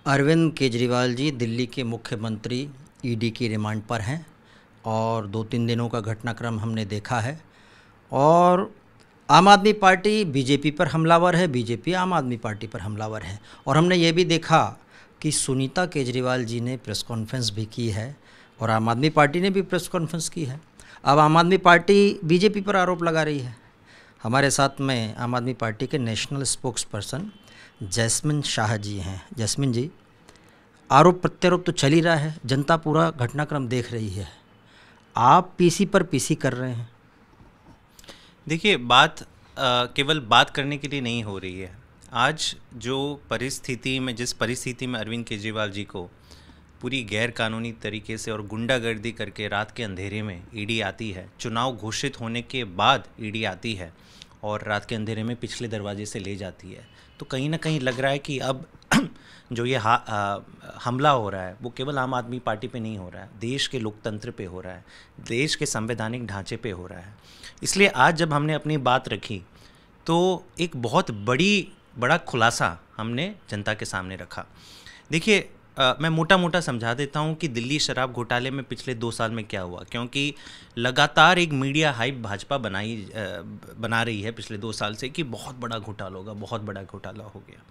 अरविंद केजरीवाल जी दिल्ली के मुख्यमंत्री ईडी की रिमांड पर हैं और 2-3 दिनों का घटनाक्रम हमने देखा है। और आम आदमी पार्टी बीजेपी पर हमलावर है, बीजेपी आम आदमी पार्टी पर हमलावर है। और हमने ये भी देखा कि सुनीता केजरीवाल जी ने प्रेस कॉन्फ्रेंस भी की है और आम आदमी पार्टी ने भी प्रेस कॉन्फ्रेंस की है। अब आम आदमी पार्टी बीजेपी पर आरोप लगा रही है। हमारे साथ में आम आदमी पार्टी के national spokesperson Jasmine Shah ji हैं। जैस्मिन जी, आरोप प्रत्यारोप तो चल ही रहा है, जनता पूरा घटनाक्रम देख रही है, आप पीसी पर पीसी कर रहे हैं। देखिए, बात केवल बात करने के लिए नहीं हो रही है। आज जिस परिस्थिति में अरविंद केजरीवाल जी को पूरी गैर कानूनी तरीके से और गुंडागर्दी करके रात के अंधेरे में ईडी आती है, चुनाव घोषित होने के बाद ईडी आती है और रात के अंधेरे में पिछले दरवाजे से ले जाती है, तो कहीं ना कहीं लग रहा है कि अब जो ये हमला हो रहा है वो केवल आम आदमी पार्टी पे नहीं हो रहा है, देश के लोकतंत्र पे हो रहा है, देश के संवैधानिक ढांचे पे हो रहा है। इसलिए आज जब हमने अपनी बात रखी तो एक बहुत बड़ा खुलासा हमने जनता के सामने रखा। देखिए, मैं मोटा मोटा समझा देता हूँ कि दिल्ली शराब घोटाले में पिछले 2 साल में क्या हुआ, क्योंकि लगातार एक मीडिया हाइप भाजपा बना रही है पिछले 2 साल से कि बहुत बड़ा घोटाला होगा, बहुत बड़ा घोटाला हो गया।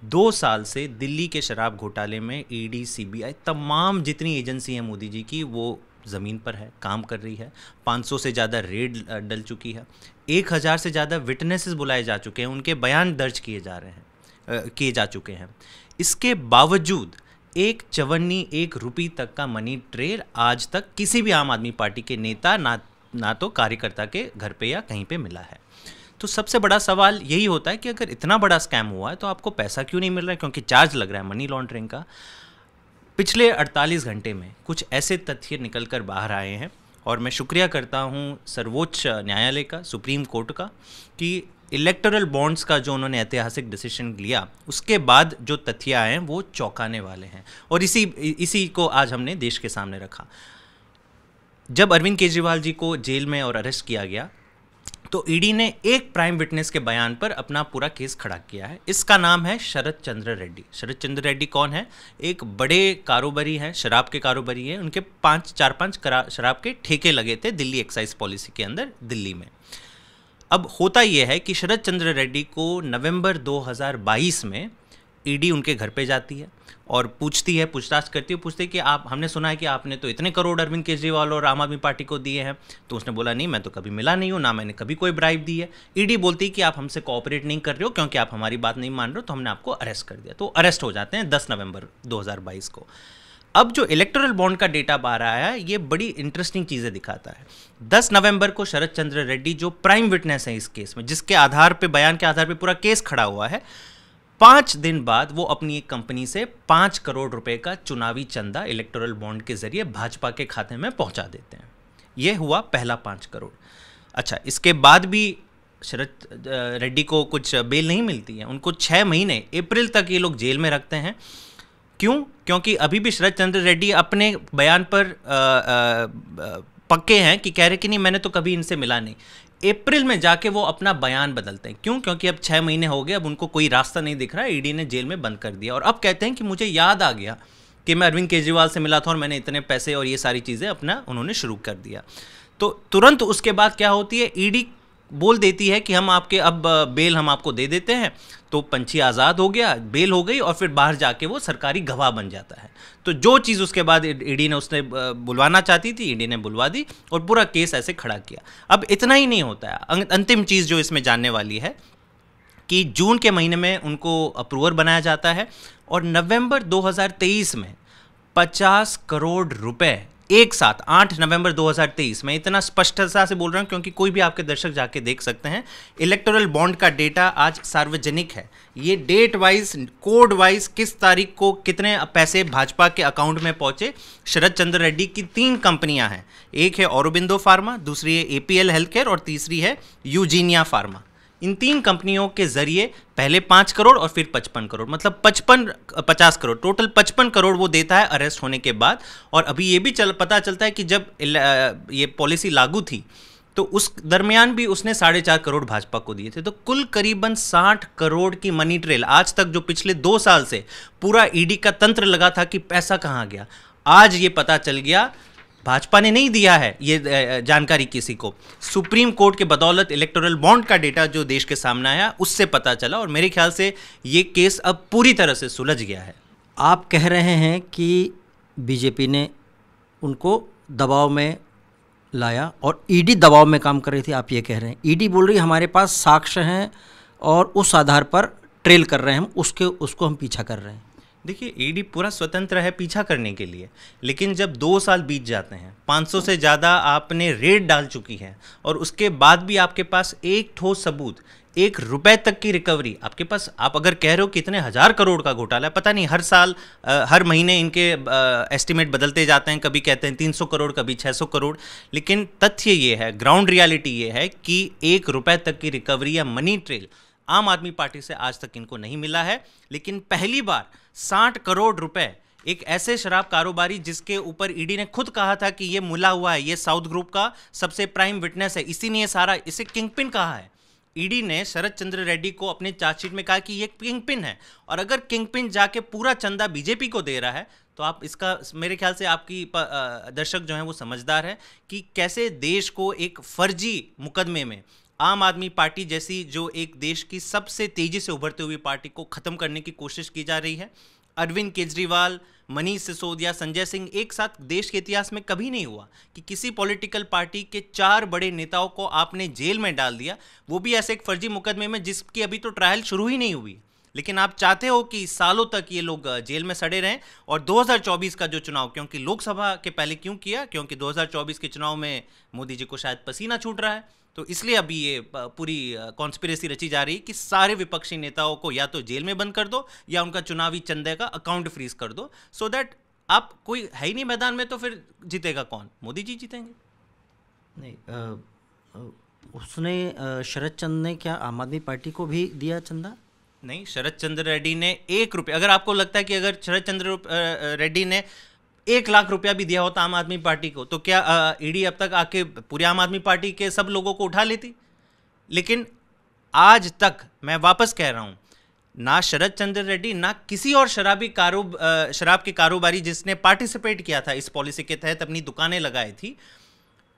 2 साल से दिल्ली के शराब घोटाले में ईडी, सीबीआई, तमाम जितनी एजेंसी हैं मोदी जी की, वो ज़मीन पर है, काम कर रही है। 500 से ज़्यादा रेड डल चुकी है, 1000 से ज़्यादा विटनेसेस बुलाए जा चुके हैं, उनके बयान दर्ज किए जा चुके हैं। इसके बावजूद एक चवन्नी, 1 रुपये तक का मनी ट्रेल आज तक किसी भी आम आदमी पार्टी के नेता ना तो कार्यकर्ता के घर पे या कहीं पे मिला है। तो सबसे बड़ा सवाल यही होता है कि अगर इतना बड़ा स्कैम हुआ है तो आपको पैसा क्यों नहीं मिल रहा है, क्योंकि चार्ज लग रहा है मनी लॉन्ड्रिंग का। पिछले 48 घंटे में कुछ ऐसे तथ्य निकल कर बाहर आए हैं और मैं शुक्रिया करता हूं सर्वोच्च न्यायालय का, सुप्रीम कोर्ट का, कि इलेक्टोरल बॉन्ड्स का जो उन्होंने ऐतिहासिक डिसीजन लिया उसके बाद जो तथ्य आए हैं वो चौंकाने वाले हैं और इसी को आज हमने देश के सामने रखा। जब अरविंद केजरीवाल जी को जेल में और अरेस्ट किया गया तो ईडी ने एक प्राइम विटनेस के बयान पर अपना पूरा केस खड़ा किया है। इसका नाम है शरद चंद्र रेड्डी। शरद चंद्र रेड्डी कौन है? एक बड़े कारोबारी हैं, शराब के कारोबारी हैं। उनके 4-5 शराब के ठेके लगे थे दिल्ली एक्साइज पॉलिसी के अंदर दिल्ली में। अब होता यह है कि शरद चंद्र रेड्डी को नवंबर 2022 में ईडी उनके घर पे जाती है और पूछताछ करती है, पूछते कि हमने सुना है कि आपने तो इतने करोड़ अरविंद केजरीवाल और आम आदमी पार्टी को दिए हैं। तो उसने बोला, नहीं, मैं तो कभी मिला नहीं हूँ, ना मैंने कभी कोई ब्राइब दी है। ईडी बोलती है कि आप हमसे कोऑपरेट नहीं कर रहे हो क्योंकि आप हमारी बात नहीं मान रहे हो, तो हमने आपको अरेस्ट कर दिया। तो अरेस्ट हो जाते हैं 10 नवंबर 2022 को। अब जो इलेक्टोरल बॉन्ड का डेटा बाहर आया है ये बड़ी इंटरेस्टिंग चीज़ें दिखाता है। 10 नवंबर को शरद चंद्र रेड्डी जो प्राइम विटनेस है इस केस में, जिसके बयान के आधार पे पूरा केस खड़ा हुआ है, 5 दिन बाद वो अपनी एक कंपनी से 5 करोड़ रुपए का चुनावी चंदा इलेक्टोरल बॉन्ड के जरिए भाजपा के खाते में पहुंचा देते हैं। ये हुआ पहला 5 करोड़। अच्छा, इसके बाद भी शरद रेड्डी को कुछ बेल नहीं मिलती है। उनको 6 महीने, अप्रैल तक ये लोग जेल में रखते हैं। क्यों? क्योंकि अभी भी शरद चंद्र रेड्डी अपने बयान पर पक्के हैं कि कह रहे कि नहीं, मैंने तो कभी इनसे मिला नहीं। अप्रैल में जाके वो अपना बयान बदलते हैं। क्यों? क्योंकि अब 6 महीने हो गए, अब उनको कोई रास्ता नहीं दिख रहा, ईडी ने जेल में बंद कर दिया। और अब कहते हैं कि मुझे याद आ गया कि मैं अरविंद केजरीवाल से मिला था और मैंने इतने पैसे और ये सारी चीज़ें उन्होंने शुरू कर दिया। तो तुरंत उसके बाद क्या होती है, ईडी बोल देती है कि हम आपके अब बेल हम आपको दे देते हैं। तो पंछी आज़ाद हो गया, बेल हो गई और फिर बाहर जाके वो सरकारी गवाह बन जाता है। तो जो चीज़ उसके बाद ईडी ने उसने बुलवाना चाहती थी, ईडी ने बुलवा दी और पूरा केस ऐसे खड़ा किया। अब इतना ही नहीं होता है, अंतिम चीज़ जो इसमें जानने वाली है कि जून के महीने में उनको अप्रूवर बनाया जाता है और नवंबर 2023 में 50 करोड़ रुपए एक साथ, 8 नवंबर 2023 में, इतना स्पष्टता से बोल रहा हूं क्योंकि कोई भी आपके दर्शक जाके देख सकते हैं। इलेक्टोरल बॉन्ड का डेटा आज सार्वजनिक है। ये डेट वाइज, कोड वाइज किस तारीख को कितने पैसे भाजपा के अकाउंट में पहुंचे। शरद चंद्र रेड्डी की 3 कंपनियां हैं, एक है औरोबिंदो फार्मा, दूसरी है एपीएल हेल्थकेयर और तीसरी है यूजीनिया फार्मा। इन 3 कंपनियों के जरिए पहले 5 करोड़ और फिर 55 करोड़, मतलब 50 करोड़, टोटल 55 करोड़ वो देता है अरेस्ट होने के बाद। और अभी ये भी पता चलता है कि जब ये पॉलिसी लागू थी तो उस दरमियान भी उसने 4.5 करोड़ भाजपा को दिए थे। तो कुल करीबन 60 करोड़ की मनी ट्रेल आज तक, जो पिछले 2 साल से पूरा ईडी का तंत्र लगा था कि पैसा कहाँ गया, आज ये पता चल गया। भाजपा ने नहीं दिया है ये जानकारी किसी को, सुप्रीम कोर्ट के बदौलत इलेक्टोरल बॉन्ड का डेटा जो देश के सामने आया उससे पता चला, और मेरे ख्याल से ये केस अब पूरी तरह से सुलझ गया है। आप कह रहे हैं कि बीजेपी ने उनको दबाव में लाया और ईडी दबाव में काम कर रही थी, आप ये कह रहे हैं। ईडी बोल रही है हमारे पास साक्ष्य हैं और उस आधार पर ट्रेल कर रहे हैं हम, उसको हम पीछा कर रहे हैं। देखिए, ईडी पूरा स्वतंत्र है पीछा करने के लिए, लेकिन जब 2 साल बीत जाते हैं, 500 से ज़्यादा आपने रेड डाल चुकी है, और उसके बाद भी आपके पास एक ठोस सबूत, 1 रुपए तक की रिकवरी आपके पास, आप अगर कह रहे हो कितने 1000 करोड़ का घोटाला है, पता नहीं हर साल हर महीने इनके एस्टिमेट बदलते जाते हैं, कभी कहते हैं 300 करोड़, कभी 600 करोड़, लेकिन तथ्य ये है, ग्राउंड रियलिटी ये है कि 1 रुपए तक की रिकवरी या मनी ट्रेल आम आदमी पार्टी से आज तक इनको नहीं मिला है। लेकिन पहली बार 60 करोड़ रुपए एक ऐसे शराब कारोबारी जिसके ऊपर ईडी ने खुद कहा था कि ये मुला हुआ है, ये साउथ ग्रुप का सबसे प्राइम विटनेस है, इसी ने सारा इसे किंगपिन कहा है। ईडी ने शरद चंद्र रेड्डी को अपने चार्जशीट में कहा कि ये किंगपिन है, और अगर किंगपिन जाके पूरा चंदा बीजेपी को दे रहा है तो आप इसका, मेरे ख्याल से आपकी दर्शक जो हैं वो समझदार है कि कैसे देश को एक फर्जी मुकदमे में आम आदमी पार्टी जैसी जो एक देश की सबसे तेजी से उभरती हुई पार्टी को खत्म करने की कोशिश की जा रही है। अरविंद केजरीवाल, मनीष सिसोदिया, संजय सिंह, एक साथ देश के इतिहास में कभी नहीं हुआ कि किसी पॉलिटिकल पार्टी के 4 बड़े नेताओं को आपने जेल में डाल दिया, वो भी ऐसे एक फर्जी मुकदमे में जिसकी अभी तो ट्रायल शुरू ही नहीं हुई। लेकिन आप चाहते हो कि सालों तक ये लोग जेल में सड़े रहें, और 2024 का जो चुनाव, क्योंकि लोकसभा के पहले क्यों किया, क्योंकि 2024 के चुनाव में मोदी जी को शायद पसीना छूट रहा है, तो इसलिए अभी ये पूरी कॉन्स्पिरेसी रची जा रही है कि सारे विपक्षी नेताओं को या तो जेल में बंद कर दो या उनका चुनावी चंदे का अकाउंट फ्रीज कर दो, सो दैट आप कोई है ही नहीं मैदान में, तो फिर जीतेगा कौन? मोदी जी जीतेंगे। नहीं, उसने शरद चंद्र ने क्या आम आदमी पार्टी को भी दिया चंदा? नहीं, शरद चंद्र रेड्डी ने 1 रुपये, अगर आपको लगता है कि अगर शरद चंद्र रेड्डी ने 1 लाख रुपया भी दिया होता आम आदमी पार्टी को, तो क्या ईडी अब तक आके पूरे आम आदमी पार्टी के सब लोगों को उठा लेती? लेकिन आज तक मैं वापस कह रहा हूं, ना शरद चंद्र रेड्डी, ना किसी और शराब के कारोबारी जिसने पार्टिसिपेट किया था इस पॉलिसी के तहत, अपनी दुकानें लगाई थी,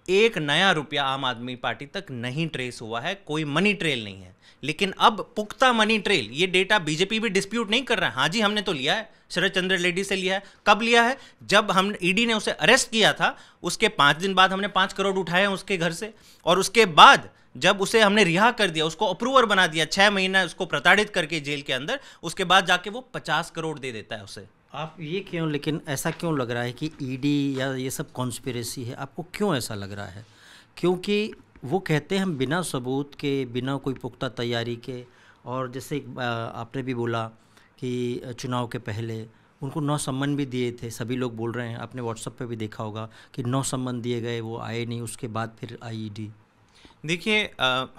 1 नया रुपया आम आदमी पार्टी तक नहीं ट्रेस हुआ है, कोई मनी ट्रेल नहीं है। लेकिन अब पुख्ता मनी ट्रेल, ये डेटा बीजेपी भी डिस्प्यूट नहीं कर रहा है, हाँ जी हमने तो लिया है, शरद चंद्र रेड्डी से लिया है। कब लिया है? जब हम ईडी ने उसे अरेस्ट किया था, उसके 5 दिन बाद हमने 5 करोड़ उठाए हैं उसके घर से, और उसके बाद जब उसे हमने रिहा कर दिया, उसको अप्रूवर बना दिया, 6 महीना उसको प्रताड़ित करके जेल के अंदर, उसके बाद जाके वो 50 करोड़ दे देता है उसे। आप ये क्यों, लेकिन ऐसा क्यों लग रहा है कि ईडी या ये सब कॉन्स्पिरेसी है? आपको क्यों ऐसा लग रहा है? क्योंकि वो कहते हैं हम बिना सबूत के, बिना कोई पुख्ता तैयारी के, और जैसे आपने भी बोला कि चुनाव के पहले उनको 9 सम्मन भी दिए थे, सभी लोग बोल रहे हैं, आपने व्हाट्सएप पे भी देखा होगा कि 9 सम्मन दिए गए, वो आए नहीं, उसके बाद फिर आई ईडी। देखिए,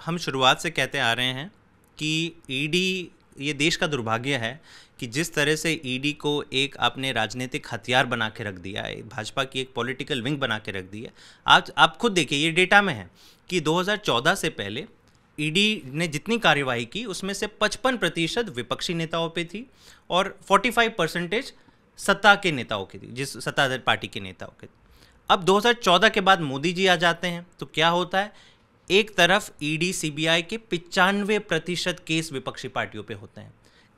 हम शुरुआत से कहते आ रहे हैं कि ईडी, ये देश का दुर्भाग्य है कि जिस तरह से ईडी को एक आपने राजनीतिक हथियार बना के रख दिया है, भाजपा की एक पॉलिटिकल विंग बना के रख दी है। आज आप खुद देखिए, ये डेटा में है कि 2014 से पहले ईडी ने जितनी कार्यवाही की उसमें से 55% विपक्षी नेताओं पे थी और 45% सत्ता के नेताओं की थी, जिस सत्ताधारी पार्टी के नेताओं के। अब 2014 के बाद मोदी जी आ जाते हैं तो क्या होता है, एक तरफ ईडी सीबीआई के 95% केस विपक्षी पार्टियों पे होते हैं,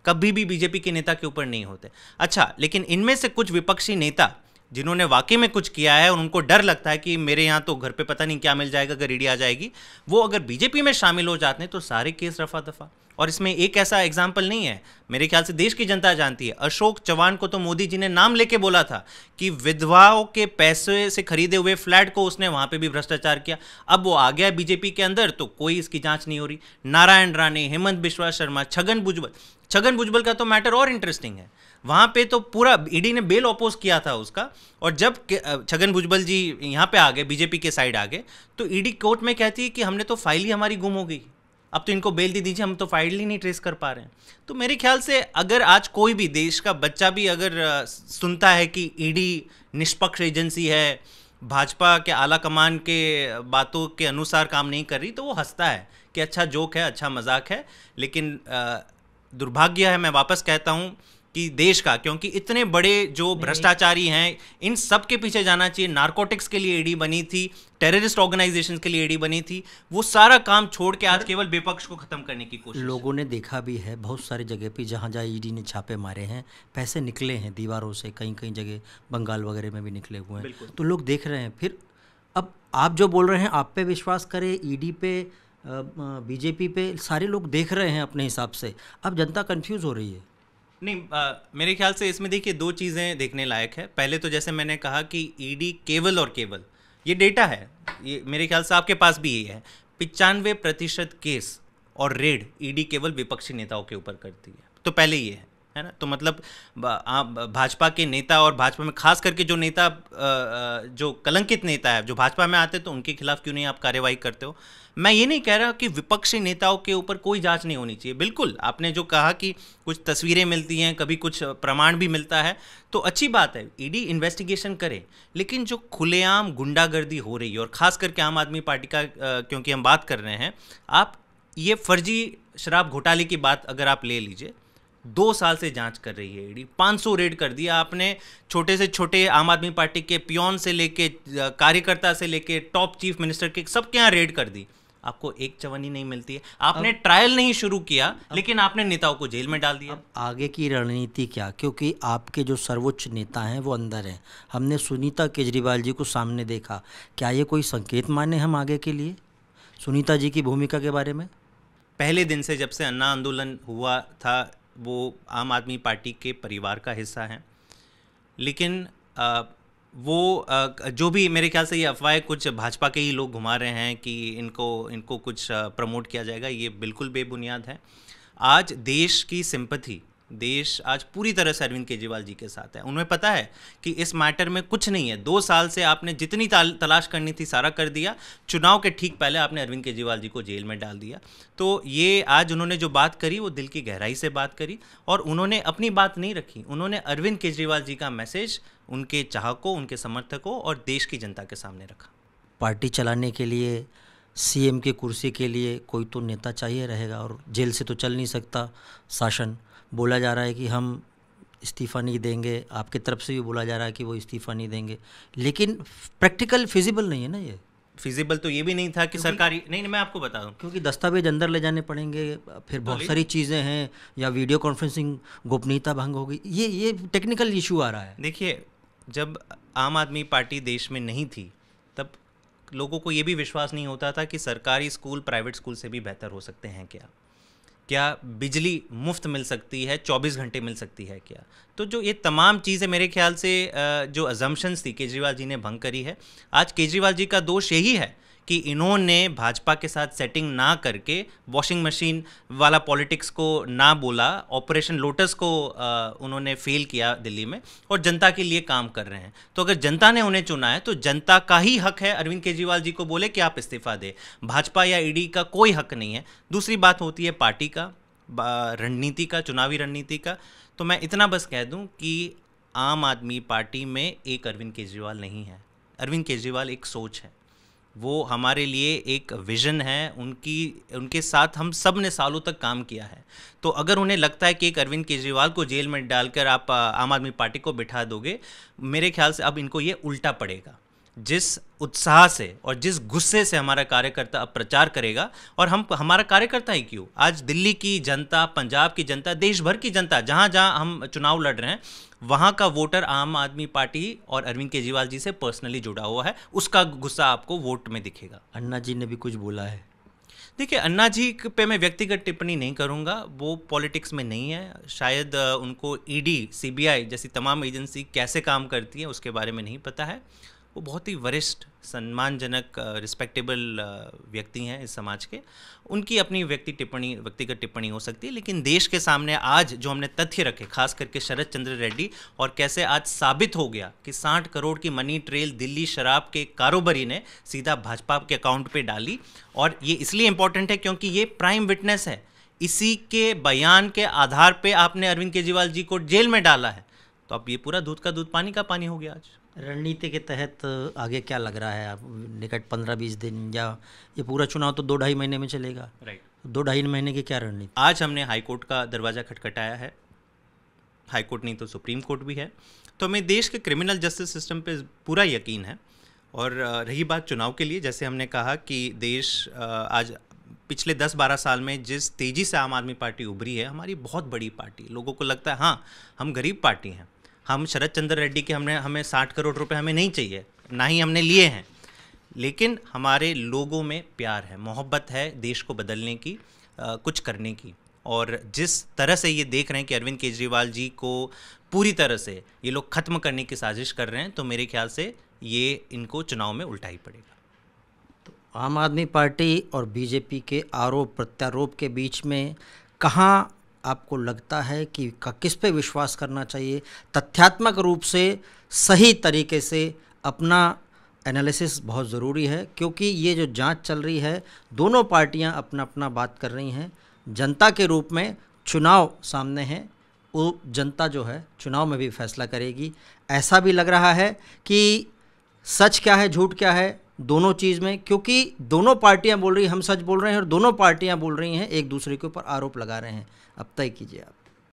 कभी भी बीजेपी के नेता के ऊपर नहीं होते। अच्छा, लेकिन इनमें से कुछ विपक्षी नेता जिन्होंने वाकई में कुछ किया है और उनको डर लगता है कि मेरे यहाँ तो घर पे पता नहीं क्या मिल जाएगा अगर ईडी आ जाएगी, वो अगर बीजेपी में शामिल हो जाते हैं तो सारे केस रफा दफा। और इसमें एक ऐसा एग्जाम्पल नहीं है, मेरे ख्याल से देश की जनता जानती है, अशोक चौहान को तो मोदी जी ने नाम लेके बोला था कि विधवाओं के पैसे से खरीदे हुए फ्लैट को उसने वहाँ पे भी भ्रष्टाचार किया। अब वो आ गया बीजेपी के अंदर तो कोई इसकी जांच नहीं हो रही। नारायण राणे, हेमंत बिश्वा शर्मा, छगन भुजबल का तो मैटर और इंटरेस्टिंग है, वहाँ पे तो पूरा ईडी ने बेल अपोज किया था उसका, और जब छगन भुजबल जी यहाँ पे आ गए, बीजेपी के साइड आ गए, तो ईडी कोर्ट में कहती है कि हमने तो फाइल ही हमारी गुम हो गई, अब तो इनको बेल दे दीजिए, हम तो फाइल ही नहीं ट्रेस कर पा रहे हैं। तो मेरे ख्याल से अगर आज कोई भी देश का बच्चा भी अगर सुनता है कि ईडी निष्पक्ष एजेंसी है भाजपा के आला कमान के बातों के अनुसार काम नहीं कर रही तो वो हंसता है कि अच्छा जोक है, अच्छा मजाक है। लेकिन दुर्भाग्य है, मैं वापस कहता हूँ कि देश का, क्योंकि इतने बड़े जो भ्रष्टाचारी हैं इन सब के पीछे जाना चाहिए। नारकोटिक्स के लिए ईडी बनी थी, टेररिस्ट ऑर्गेनाइजेशंस के लिए ईडी बनी थी, वो सारा काम छोड़ के आज केवल विपक्ष को खत्म करने की कोशिश। लोगों ने देखा भी है बहुत सारी जगह पे, जहाँ जहाँ ईडी ने छापे मारे हैं, पैसे निकले हैं दीवारों से, कहीं कहीं जगह बंगाल वगैरह में भी निकले हुए हैं, तो लोग देख रहे हैं। फिर अब आप जो बोल रहे हैं आप पे विश्वास करें, ईडी पे, बीजेपी पे, सारे लोग देख रहे हैं अपने हिसाब से। अब जनता कंफ्यूज हो रही है। नहीं, मेरे ख्याल से इसमें देखिए दो चीज़ें देखने लायक है। पहले तो जैसे मैंने कहा कि ईडी केवल और केवल, ये डेटा है, ये मेरे ख्याल से आपके पास भी यही है, 95% केस और रेड ईडी केवल विपक्षी नेताओं के ऊपर करती है। तो पहले ये है ना, तो मतलब भाजपा के नेता और भाजपा में खास करके जो नेता जो कलंकित नेता है, जो भाजपा में आते तो उनके खिलाफ क्यों नहीं आप कार्रवाई करते हो। मैं ये नहीं कह रहा कि विपक्षी नेताओं के ऊपर कोई जांच नहीं होनी चाहिए। बिल्कुल, आपने जो कहा कि कुछ तस्वीरें मिलती हैं, कभी कुछ प्रमाण भी मिलता है, तो अच्छी बात है, ईडी इन्वेस्टिगेशन करे। लेकिन जो खुलेआम गुंडागर्दी हो रही है, और खास करके आम आदमी पार्टी का क्योंकि हम बात कर रहे हैं, आप ये फर्जी शराब घोटाले की बात अगर आप ले लीजिए, 2 साल से जांच कर रही है ईडी, 500 रेड कर दिया आपने। छोटे से छोटे आम आदमी पार्टी के पियोन से लेके कार्यकर्ता से लेके टॉप चीफ मिनिस्टर के सबके यहाँ रेड कर दी, आपको एक चवन्नी नहीं मिलती है। आपने ट्रायल नहीं शुरू किया, लेकिन आपने नेताओं को जेल में डाल दिया। आगे की रणनीति क्या? क्योंकि आपके जो सर्वोच्च नेता हैं वो अंदर हैं, हमने सुनीता केजरीवाल जी को सामने देखा, क्या ये कोई संकेत माने हम आगे के लिए सुनीता जी की भूमिका के बारे में? पहले दिन से जब से अन्ना आंदोलन हुआ था, वो आम आदमी पार्टी के परिवार का हिस्सा हैं, लेकिन वो जो भी मेरे ख्याल से ये अफवाहें कुछ भाजपा के ही लोग घुमा रहे हैं कि इनको कुछ प्रमोट किया जाएगा, ये बिल्कुल बेबुनियाद है। आज देश की सिंपैथी, देश आज पूरी तरह से अरविंद केजरीवाल जी के साथ है। उन्हें पता है कि इस मैटर में कुछ नहीं है। 2 साल से आपने जितनी तलाश करनी थी सारा कर दिया, चुनाव के ठीक पहले आपने अरविंद केजरीवाल जी को जेल में डाल दिया। तो ये आज उन्होंने जो बात करी वो दिल की गहराई से बात करी, और उन्होंने अपनी बात नहीं रखी, उन्होंने अरविंद केजरीवाल जी का मैसेज उनके चाहकों, उनके समर्थकों और देश की जनता के सामने रखा। पार्टी चलाने के लिए, सीएम की कुर्सी के लिए कोई तो नेता चाहिए रहेगा, और जेल से तो चल नहीं सकता शासन। बोला जा रहा है कि हम इस्तीफ़ा नहीं देंगे, आपकी तरफ से भी बोला जा रहा है कि वो इस्तीफ़ा नहीं देंगे, लेकिन प्रैक्टिकल फिजिबल नहीं है ना। ये फिजिबल तो ये भी नहीं था कि सरकारी नहीं, मैं आपको बता दूं, क्योंकि दस्तावेज अंदर ले जाने पड़ेंगे, फिर बहुत सारी चीज़ें हैं, या वीडियो कॉन्फ्रेंसिंग गोपनीयता भंग होगी, ये टेक्निकल इशू आ रहा है। देखिए, जब आम आदमी पार्टी देश में नहीं थी तब लोगों को ये भी विश्वास नहीं होता था कि सरकारी स्कूल प्राइवेट स्कूल से भी बेहतर हो सकते हैं क्या बिजली मुफ्त मिल सकती है, 24 घंटे मिल सकती है क्या। तो जो ये तमाम चीज़ें मेरे ख्याल से जो अजम्पशंस थी केजरीवाल जी ने भंग करी है। आज केजरीवाल जी का दोष यही है कि इन्होंने भाजपा के साथ सेटिंग ना करके वॉशिंग मशीन वाला पॉलिटिक्स को ना बोला, ऑपरेशन लोटस को उन्होंने फेल किया दिल्ली में, और जनता के लिए काम कर रहे हैं। तो अगर जनता ने उन्हें चुना है तो जनता का ही हक है अरविंद केजरीवाल जी को बोले कि आप इस्तीफा दें, भाजपा या ईडी का कोई हक नहीं है। दूसरी बात होती है पार्टी का, रणनीति का, चुनावी रणनीति का। तो मैं इतना बस कह दूं कि आम आदमी पार्टी में एक अरविंद केजरीवाल नहीं है। अरविंद केजरीवाल एक सोच है, वो हमारे लिए एक विज़न है, उनके साथ हम सब ने सालों तक काम किया है। तो अगर उन्हें लगता है कि एक अरविंद केजरीवाल को जेल में डालकर आप आम आदमी पार्टी को बिठा दोगे, मेरे ख्याल से अब इनको ये उल्टा पड़ेगा। जिस उत्साह से और जिस गुस्से से हमारा कार्यकर्ता अब प्रचार करेगा, और हमारा कार्यकर्ता ही क्यों, आज दिल्ली की जनता, पंजाब की जनता, देश भर की जनता, जहाँ जहाँ हम चुनाव लड़ रहे हैं वहाँ का वोटर आम आदमी पार्टी और अरविंद केजरीवाल जी से पर्सनली जुड़ा हुआ है। उसका गुस्सा आपको वोट में दिखेगा। अन्ना जी ने भी कुछ बोला है। देखिए, अन्ना जी पे मैं व्यक्तिगत टिप्पणी नहीं करूंगा, वो पॉलिटिक्स में नहीं है। शायद उनको ईडी, सीबीआई जैसी तमाम एजेंसी कैसे काम करती है उसके बारे में नहीं पता है। वो बहुत ही वरिष्ठ, सम्मानजनक, रिस्पेक्टेबल व्यक्ति हैं इस समाज के। उनकी अपनी व्यक्तिगत टिप्पणी हो सकती है, लेकिन देश के सामने आज जो हमने तथ्य रखे, खास करके शरद चंद्र रेड्डी, और कैसे आज साबित हो गया कि 60 करोड़ की मनी ट्रेल दिल्ली शराब के कारोबारी ने सीधा भाजपा के अकाउंट पे डाली। और ये इसलिए इंपॉर्टेंट है क्योंकि ये प्राइम विटनेस है। इसी के बयान के आधार पे आपने अरविंद केजरीवाल जी को जेल में डाला है। तो अब ये पूरा दूध का दूध पानी का पानी हो गया आज। रणनीति के तहत आगे क्या लग रहा है? आप निकट 15-20 दिन या ये पूरा चुनाव तो 2-2.5 महीने में चलेगा, राइट। 2-2.5 महीने की क्या रणनीति? आज हमने हाई कोर्ट का दरवाज़ा खटखटाया है, हाई कोर्ट नहीं तो सुप्रीम कोर्ट भी है, तो हमें देश के क्रिमिनल जस्टिस सिस्टम पे पूरा यकीन है। और रही बात चुनाव के लिए, जैसे हमने कहा कि देश आज पिछले 10-12 साल में जिस तेज़ी से आम आदमी पार्टी उभरी है, हमारी बहुत बड़ी पार्टी, लोगों को लगता है हाँ हम गरीब पार्टी हैं, हम शरद चंद्र रेड्डी के हमें 60 करोड़ रुपए हमें नहीं चाहिए, ना ही हमने लिए हैं, लेकिन हमारे लोगों में प्यार है, मोहब्बत है देश को बदलने की, कुछ करने की। और जिस तरह से ये देख रहे हैं कि अरविंद केजरीवाल जी को पूरी तरह से ये लोग ख़त्म करने की साजिश कर रहे हैं, तो मेरे ख्याल से ये इनको चुनाव में उल्टा ही पड़ेगा। तो आम आदमी पार्टी और बीजेपी के आरोप प्रत्यारोप के बीच में कहाँ आपको लगता है कि किस पे विश्वास करना चाहिए? तथ्यात्मक रूप से सही तरीके से अपना एनालिसिस बहुत ज़रूरी है, क्योंकि ये जो जांच चल रही है, दोनों पार्टियां अपना अपना बात कर रही हैं। जनता के रूप में चुनाव सामने है, वो जनता जो है चुनाव में भी फैसला करेगी। ऐसा भी लग रहा है कि सच क्या है झूठ क्या है दोनों चीज़ में, क्योंकि दोनों पार्टियां बोल रही हैं हम सच बोल रहे हैं और दोनों पार्टियां बोल रही हैं एक दूसरे के ऊपर आरोप लगा रहे हैं। अब तय कीजिए आप।